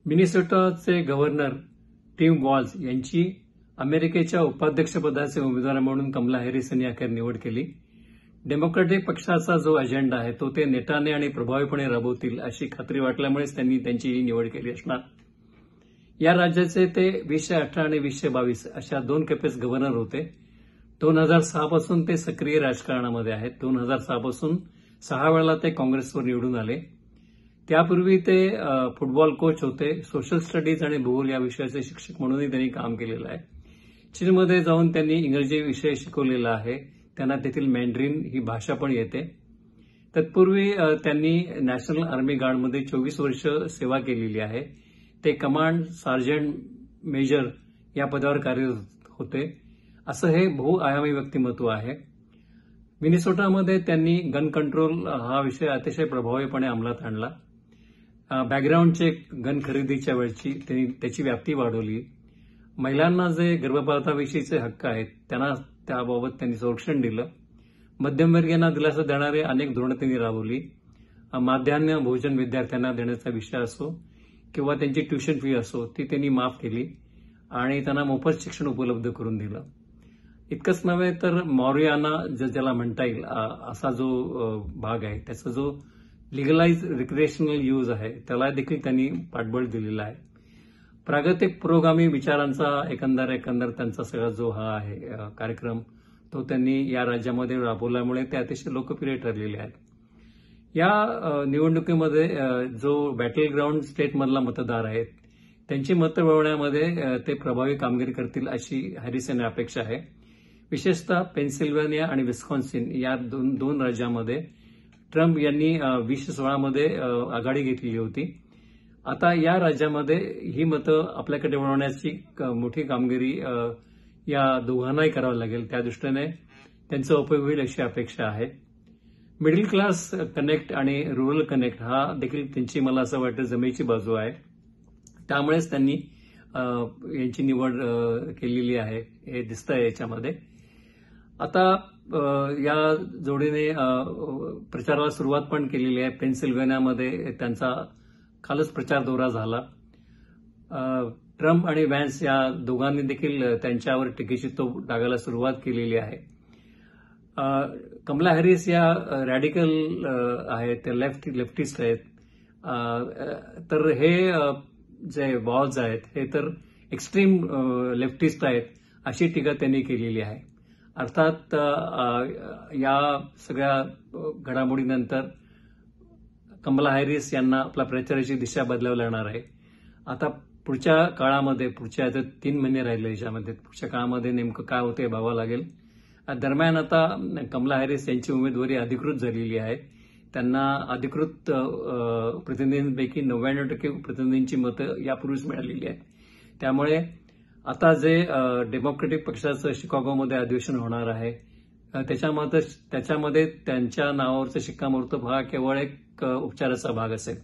मिनेसोटाचे governor team वॉल्झ यांची अमेरिकेच्या उपाध्यक्षपदाचे उमेदवार म्हणून कमला हॅरिस यांनी अखेर निवड केली. डेमोक्रॅटिक पक्षाचा जो अजेंडा आहे तो ते नेटाने आणि प्रभावीपणे राबवतील अशी खात्री वाटल्यामुळेच त्यांनी त्यांची ही निवड केली असणार. या राज्याचे ते 2018 आणि 2022 अशा 2 खेपेस गव्हर्नर होते. 2006 पासून ते सक्रिय राजकारणामध्ये आहेत. 2006 पासून 6 वेळा ते काँग्रेसवर निवडून आले. त्यापूर्वी ते फुटबॉल कोच होते. सोशल स्टडीज आणि भूगोल या विषयाचे शिक्षक म्हणूनही त्यांनी काम केलेलं आहे. चीनमध्ये जाऊन त्यांनी इंग्रजी विषय शिकवलेला आहे. त्यांना तेथील मॅन्ड्रिन ही भाषा पण येते. तत्पूर्वी त्यांनी नॅशनल आर्मी गार्डमध्ये 24 वर्ष सेवा केलेली आहे. ते कमांड सार्जंट मेजर या पदावर कार्यरत होते. असं हे बहुआयामी व्यक्तिमत्व आहे. मिनेसोटामध्ये त्यांनी गन कंट्रोल हा विषय अतिशय प्रभावीपणे अंमलात आणला. बॅकग्राऊंड चेक गन खरेदीच्या वेळची त्यांनी त्याची व्याप्ती वाढवली. महिलांना जे गर्भपाताविषयीचे हक्क आहेत त्यांना त्याबाबत त्यांनी संरक्षण दिलं. मध्यमवर्गीयांना दिलासा देणारे अनेक धोरणं त्यांनी राबवली. माध्यान्ह भोजन विद्यार्थ्यांना देण्याचा विषय असो किंवा त्यांची ट्युशन फी असो ती त्यांनी माफ केली आणि त्यांना मोफत शिक्षण उपलब्ध करून दिलं. इतकंच नव्हे तर मॉरियाना ज्याला म्हणता येईल असा जो भाग आहे त्याचा जो लिगलाइज रिक्रिएशनल यूज आहे त्याला देखील त्यांनी पाठबळ दिलेला आहे. प्रागतिक पुरोगामी विचारांचा एकंदर त्यांचा सगळा जो हा आहे कार्यक्रम तो त्यांनी या राज्यामध्ये राबवल्यामुळे ते अतिशय लोकप्रिय ठरलेले आहेत. या निवडणुकीमध्ये जो बॅटल ग्राउंड स्टेटमधला मतदार आहेत त्यांची मतं वळवण्यामध्ये ते प्रभावी कामगिरी करतील अशी हॅरिस यांना अपेक्षा आहे. विशेषतः पेनसिल्व्हानिया आणि विस्कॉन्सिन या दोन राज्यांमध्ये ट्रम्प यांनी 2016 मध्ये आघाडी घेतलेली होती. आता या राज्यामध्ये ही मतं आपल्याकडे वळवण्याची मोठी कामगिरी या दोघांनाही करावी लागेल. त्या दृष्टीने त्यांचा उपयोग होईल अशी अपेक्षा आहे. मिडल क्लास कनेक्ट आणि रुरल कनेक्ट हा देखील त्यांची मला असं वाटतं जमेची बाजू आहे. त्यामुळेच त्यांनी यांची निवड केलेली आहे हे दिसतंय याच्यामध्ये. आता या जोडीने प्रचाराला सुरुवात पण केलेली आहे. पेनसिल्व्हानियामध्ये त्यांचा कालच प्रचार दौरा झाला. ट्रम्प आणि व्हॅन्स या दोघांनी देखील त्यांच्यावर टीकेची तोफ डागायला सुरुवात केलेली आहे. कमला हॅरिस या रॅडिकल आहेत, त्या लेफ्टिस्ट आहेत. तर हे जे वॉल्झ आहेत हे तर एक्स्ट्रीम लेफ्टिस्ट आहेत अशी टीका त्यांनी केलेली आहे. अर्थात या सगळ्या घडामोडीनंतर कमला हॅरिस यांना आपल्या प्रचाराची दिशा बदलावी लागणार आहे. आता पुढच्या काळामध्ये पुढच्या 3 महिने राहिले याच्यामध्ये पुढच्या काळामध्ये नेमकं काय होतं हे बघावं लागेल. दरम्यान आता कमला हॅरिस यांची उमेदवारी अधिकृत झालेली आहे. त्यांना अधिकृत प्रतिनिधींपैकी 99% प्रतिनिधींची मतं यापूर्वीच मिळालेली आहेत. त्यामुळे आता जे डेमोक्रॅटिक पक्षाचं शिकागोमध्ये अधिवेशन होणार आहे त्याच्यामध्ये त्यांच्या नावावरचं शिक्कामोर्तब हा केवळ एक उपचाराचा भाग असेल.